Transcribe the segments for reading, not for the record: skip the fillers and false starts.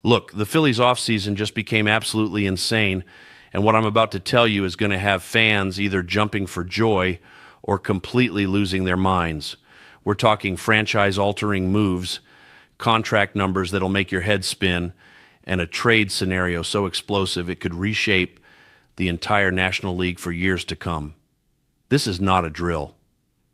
Look, the Phillies offseason just became absolutely insane, and what I'm about to tell you is going to have fans either jumping for joy or completely losing their minds. We're talking franchise-altering moves, contract numbers that'll make your head spin, and a trade scenario so explosive it could reshape the entire National League for years to come. This is not a drill.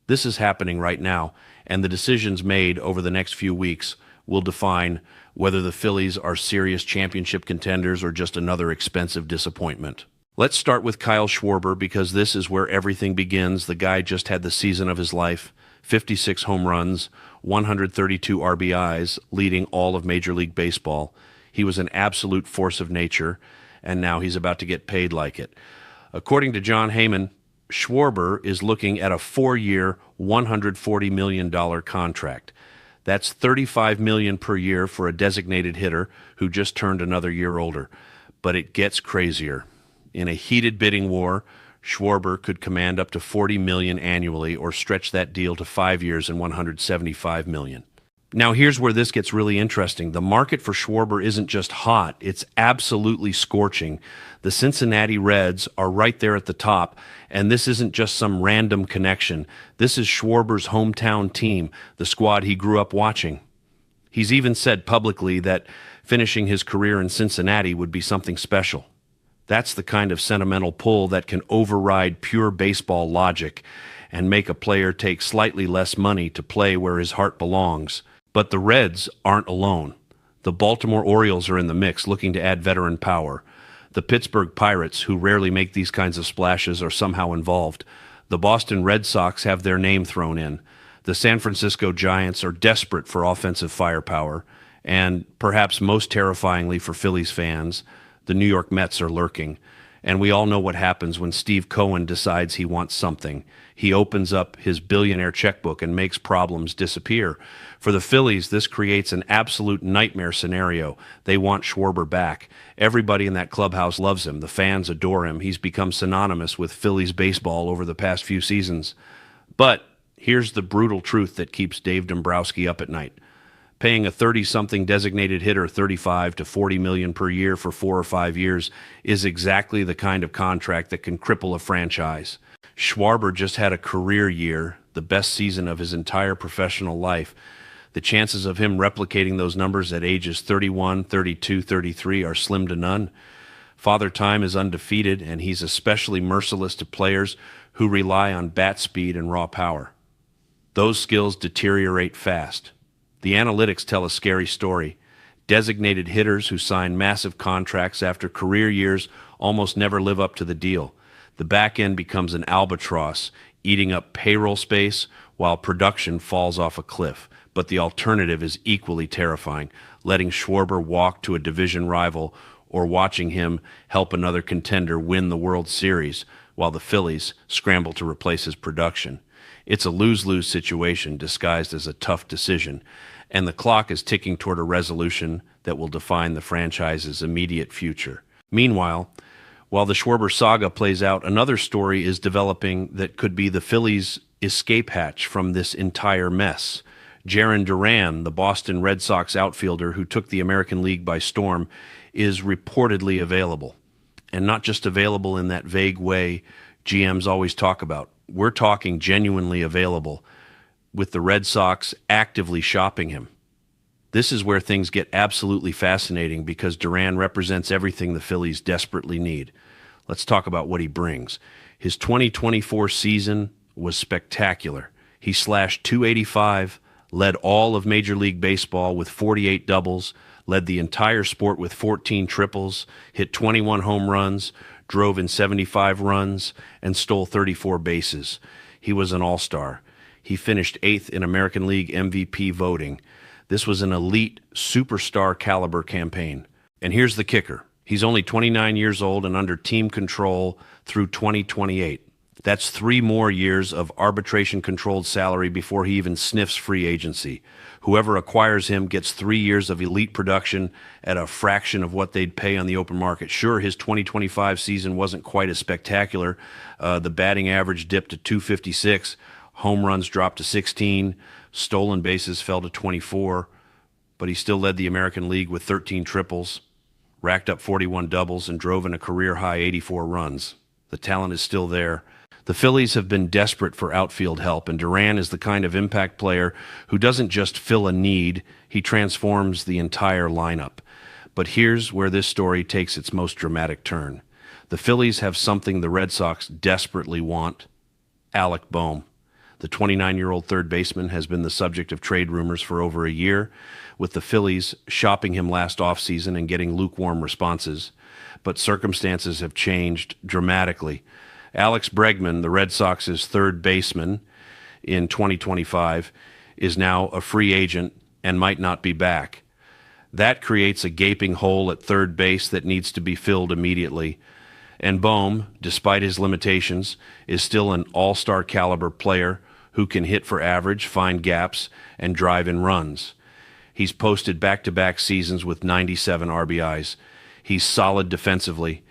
This is happening right now, and the decisions made over the next few weeks will define whether the Phillies are serious championship contenders or just another expensive disappointment. Let's start with Kyle Schwarber because this is where everything begins. The guy just had the season of his life, 56 home runs, 132 RBIs, leading all of Major League Baseball. He was an absolute force of nature, and now he's about to get paid like it. According to Jon Heyman, Schwarber is looking at a 4-year, $140 million contract. That's $35 million per year for a designated hitter who just turned another year older. But it gets crazier. In a heated bidding war, Schwarber could command up to $40 million annually or stretch that deal to 5 years and $175 million. Now here's where this gets really interesting. The market for Schwarber isn't just hot, it's absolutely scorching. The Cincinnati Reds are right there at the top, and this isn't just some random connection. This is Schwarber's hometown team, the squad he grew up watching. He's even said publicly that finishing his career in Cincinnati would be something special. That's the kind of sentimental pull that can override pure baseball logic and make a player take slightly less money to play where his heart belongs. But the Reds aren't alone. The Baltimore Orioles are in the mix, looking to add veteran power. The Pittsburgh Pirates, who rarely make these kinds of splashes, are somehow involved. The Boston Red Sox have their name thrown in. The San Francisco Giants are desperate for offensive firepower. And perhaps most terrifyingly for Phillies fans, the New York Mets are lurking. And we all know what happens when Steve Cohen decides he wants something. He opens up his billionaire checkbook and makes problems disappear. For the Phillies, this creates an absolute nightmare scenario. They want Schwarber back. Everybody in that clubhouse loves him. The fans adore him. He's become synonymous with Phillies baseball over the past few seasons. But here's the brutal truth that keeps Dave Dombrowski up at night. Paying a 30-something designated hitter $35 to $40 million per year for 4 or 5 years is exactly the kind of contract that can cripple a franchise. Schwarber just had a career year, the best season of his entire professional life. The chances of him replicating those numbers at ages 31, 32, 33 are slim to none. Father Time is undefeated, and he's especially merciless to players who rely on bat speed and raw power. Those skills deteriorate fast. The analytics tell a scary story. Designated hitters who sign massive contracts after career years almost never live up to the deal. The back end becomes an albatross, eating up payroll space while production falls off a cliff. But the alternative is equally terrifying, letting Schwarber walk to a division rival or watching him help another contender win the World Series while the Phillies scramble to replace his production. It's a lose-lose situation disguised as a tough decision, and the clock is ticking toward a resolution that will define the franchise's immediate future. Meanwhile, while the Schwarber saga plays out, another story is developing that could be the Phillies' escape hatch from this entire mess. Jarren Duran, the Boston Red Sox outfielder who took the American League by storm, is reportedly available. And not just available in that vague way GMs always talk about. We're talking genuinely available, with the Red Sox actively shopping him. This is where things get absolutely fascinating because Duran represents everything the Phillies desperately need. Let's talk about what he brings. His 2024 season was spectacular. He slashed .285, led all of Major League Baseball with 48 doubles, led the entire sport with 14 triples, hit 21 home runs, drove in 75 runs, and stole 34 bases. He was an all-star. He finished 8th in American League MVP voting. This was an elite, superstar caliber campaign. And here's the kicker. He's only 29 years old and under team control through 2028. That's 3 more years of arbitration-controlled salary before he even sniffs free agency. Whoever acquires him gets 3 years of elite production at a fraction of what they'd pay on the open market. Sure, his 2025 season wasn't quite as spectacular. The batting average dipped to .256. Home runs dropped to 16. Stolen bases fell to 24. but he still led the American League with 13 triples, racked up 41 doubles, and drove in a career-high 84 runs. The talent is still there. The Phillies have been desperate for outfield help, and Duran is the kind of impact player who doesn't just fill a need, he transforms the entire lineup. But here's where this story takes its most dramatic turn. The Phillies have something the Red Sox desperately want: Alec Bohm. The 29-year-old third baseman has been the subject of trade rumors for over a year, with the Phillies shopping him last offseason and getting lukewarm responses. But circumstances have changed dramatically. Alex Bregman, the Red Sox's third baseman in 2025, is now a free agent and might not be back. That creates a gaping hole at third base that needs to be filled immediately. And Bohm, despite his limitations, is still an all-star caliber player who can hit for average, find gaps, and drive in runs. He's posted back-to-back seasons with 97 RBIs. He's solid defensively.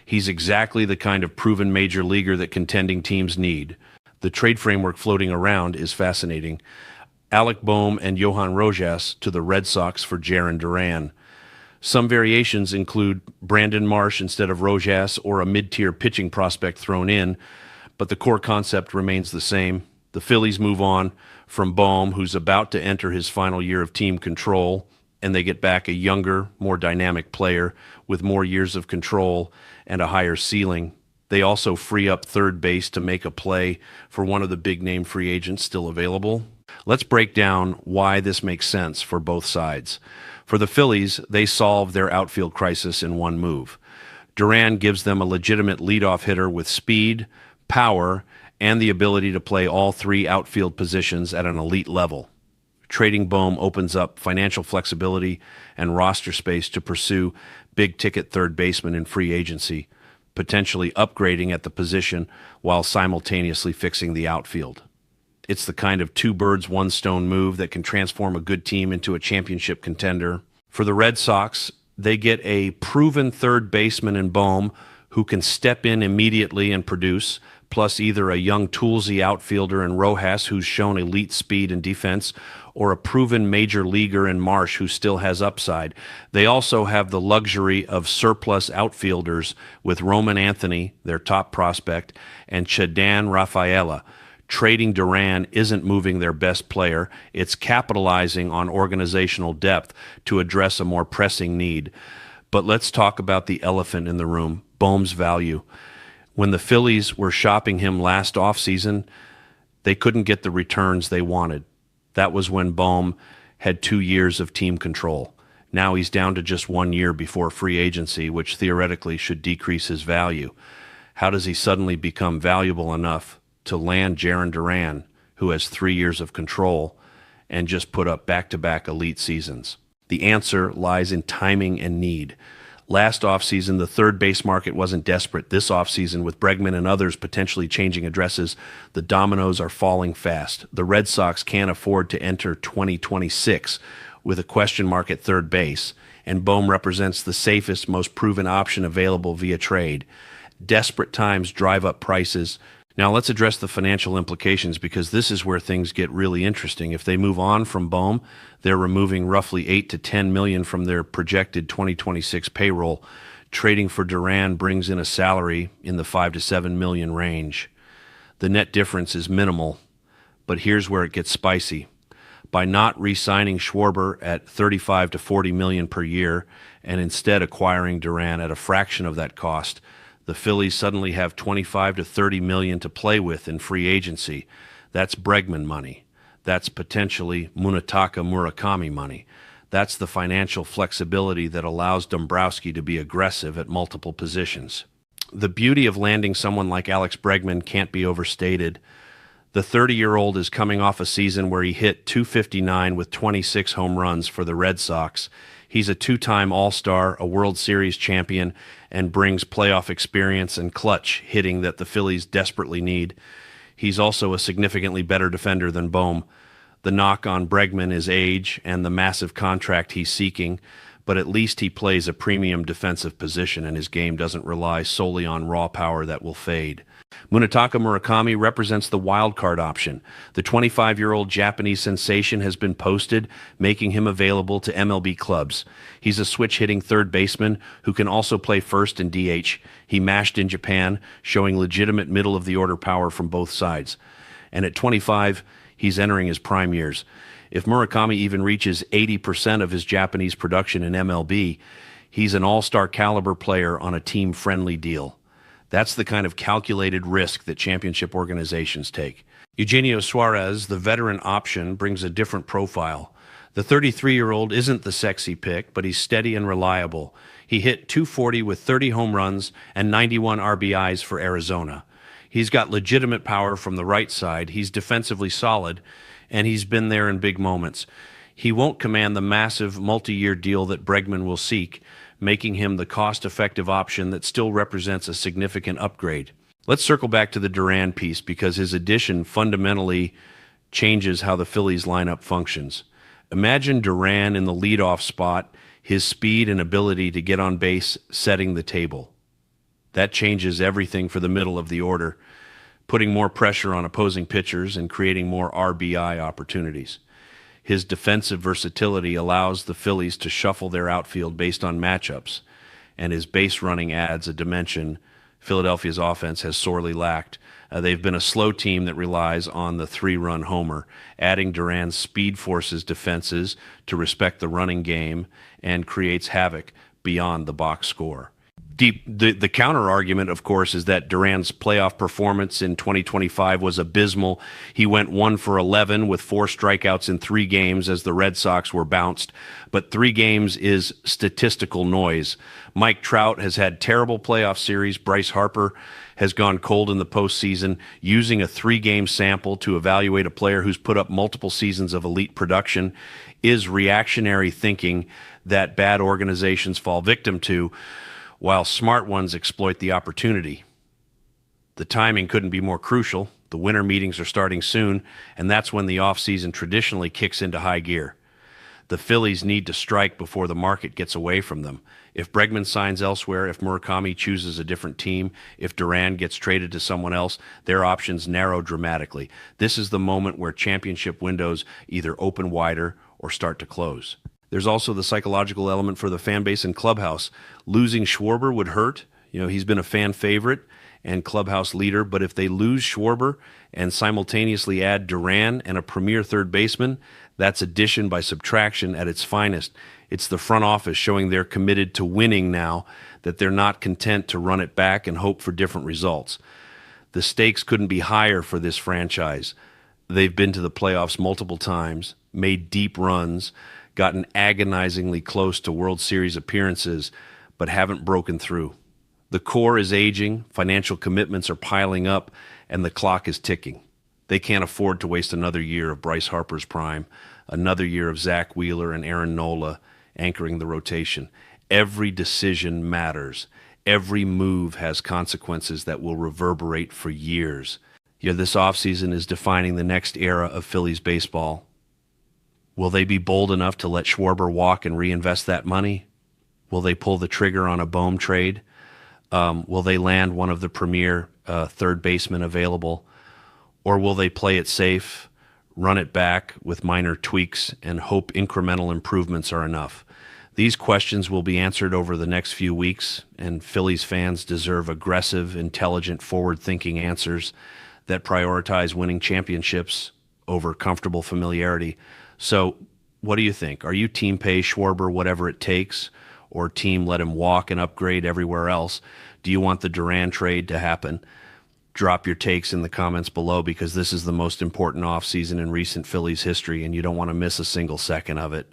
He's exactly the kind of proven major leaguer that contending teams need. The trade framework floating around is fascinating. Alec Bohm and Johan Rojas to the Red Sox for Jarren Duran. Some variations include Brandon Marsh instead of Rojas or a mid-tier pitching prospect thrown in, but the core concept remains the same. The Phillies move on from Bohm, who's about to enter his final year of team control, and they get back a younger, more dynamic player with more years of control and a higher ceiling. They also free up third base to make a play for one of the big-name free agents still available. Let's break down why this makes sense for both sides. For the Phillies, they solve their outfield crisis in one move. Duran gives them a legitimate leadoff hitter with speed, power, and the ability to play all three outfield positions at an elite level. Trading Bohm opens up financial flexibility and roster space to pursue big-ticket third baseman in free agency, potentially upgrading at the position while simultaneously fixing the outfield. It's the kind of two birds, one stone move that can transform a good team into a championship contender. For the Red Sox, they get a proven third baseman in Bohm who can step in immediately and produce, plus either a young toolsy outfielder in Rojas who's shown elite speed and defense, or a proven major leaguer in Marsh who still has upside. They also have the luxury of surplus outfielders with Roman Anthony, their top prospect, and Chedan Rafaela. Trading Duran isn't moving their best player, it's capitalizing on organizational depth to address a more pressing need. But let's talk about the elephant in the room, Bohm's value. When the Phillies were shopping him last offseason, they couldn't get the returns they wanted. That was when Bohm had 2 years of team control. Now he's down to just 1 year before free agency, which theoretically should decrease his value. How does he suddenly become valuable enough to land Jarren Duran, who has 3 years of control and just put up back-to-back elite seasons? The answer lies in timing and need. Last offseason, the third base market wasn't desperate. This offseason, with Bregman and others potentially changing addresses, the dominoes are falling fast. The Red Sox can't afford to enter 2026 with a question mark at third base, and Bohm represents the safest, most proven option available via trade. Desperate times drive up prices. Now let's address the financial implications, because this is where things get really interesting. If they move on from Bohm, they're removing roughly $8 to $10 million from their projected 2026 payroll. Trading for Duran brings in a salary in the $5 to $7 million range. The net difference is minimal, but here's where it gets spicy. By not re-signing Schwarber at $35 to $40 million per year and instead acquiring Duran at a fraction of that cost, the Phillies suddenly have $25 to $30 million to play with in free agency. That's Bregman money. That's potentially Munetaka Murakami money. That's the financial flexibility that allows Dombrowski to be aggressive at multiple positions. The beauty of landing someone like Alex Bregman can't be overstated. The 30-year-old is coming off a season where he hit .259 with 26 home runs for the Red Sox. He's a two-time All-Star, a World Series champion, and brings playoff experience and clutch hitting that the Phillies desperately need. He's also a significantly better defender than Bohm. The knock on Bregman is age and the massive contract he's seeking, but at least he plays a premium defensive position and his game doesn't rely solely on raw power that will fade. Munetaka Murakami represents the wild card option. The 25-year-old Japanese sensation has been posted, making him available to MLB clubs. He's a switch-hitting third baseman who can also play first and DH. He mashed in Japan, showing legitimate middle-of-the-order power from both sides. And at 25, he's entering his prime years. If Murakami even reaches 80% of his Japanese production in MLB, he's an all-star caliber player on a team-friendly deal. That's the kind of calculated risk that championship organizations take. Eugenio Suarez, the veteran option, brings a different profile. The 33-year-old isn't the sexy pick, but he's steady and reliable. He hit .240 with 30 home runs and 91 RBIs for Arizona. He's got legitimate power from the right side, he's defensively solid, and he's been there in big moments. He won't command the massive multi-year deal that Bregman will seek, making him the cost-effective option that still represents a significant upgrade. Let's circle back to the Duran piece because his addition fundamentally changes how the Phillies lineup functions. Imagine Duran in the leadoff spot, his speed and ability to get on base setting the table. That changes everything for the middle of the order, putting more pressure on opposing pitchers and creating more RBI opportunities. His defensive versatility allows the Phillies to shuffle their outfield based on matchups, and his base running adds a dimension Philadelphia's offense has sorely lacked. They've been a slow team that relies on the three-run homer. Adding Duran's speed forces defenses to respect the running game and creates havoc beyond the box score. The counter argument, of course, is that Duran's playoff performance in 2025 was abysmal. He went 1 for 11 with 4 strikeouts in 3 games as the Red Sox were bounced. But 3 games is statistical noise. Mike Trout has had terrible playoff series. Bryce Harper has gone cold in the postseason. Using a 3-game sample to evaluate a player who's put up multiple seasons of elite production is reactionary thinking that bad organizations fall victim to, while smart ones exploit the opportunity. The timing couldn't be more crucial. The winter meetings are starting soon, and that's when the offseason traditionally kicks into high gear. The Phillies need to strike before the market gets away from them. If Bregman signs elsewhere, if Murakami chooses a different team, if Duran gets traded to someone else, their options narrow dramatically. This is the moment where championship windows either open wider or start to close. There's also the psychological element for the fan base and clubhouse. Losing Schwarber would hurt. He's been a fan favorite and clubhouse leader, but if they lose Schwarber and simultaneously add Duran and a premier third baseman, that's addition by subtraction at its finest. It's the front office showing they're committed to winning now, that they're not content to run it back and hope for different results. The stakes couldn't be higher for this franchise. They've been to the playoffs multiple times, made deep runs, gotten agonizingly close to World Series appearances, but haven't broken through. The core is aging, financial commitments are piling up, and the clock is ticking. They can't afford to waste another year of Bryce Harper's prime, another year of Zach Wheeler and Aaron Nola anchoring the rotation. Every decision matters. Every move has consequences that will reverberate for years. This offseason is defining the next era of Phillies baseball. Will they be bold enough to let Schwarber walk and reinvest that money? Will they pull the trigger on a Bohm trade? Will they land one of the premier third basemen available? Or will they play it safe, run it back with minor tweaks, and hope incremental improvements are enough? These questions will be answered over the next few weeks, and Phillies fans deserve aggressive, intelligent, forward-thinking answers that prioritize winning championships over comfortable familiarity. So what do you think? Are you team pay Schwarber whatever it takes, or team let him walk and upgrade everywhere else? Do you want the Duran trade to happen? Drop your takes in the comments below because this is the most important offseason in recent Phillies history and you don't want to miss a single second of it.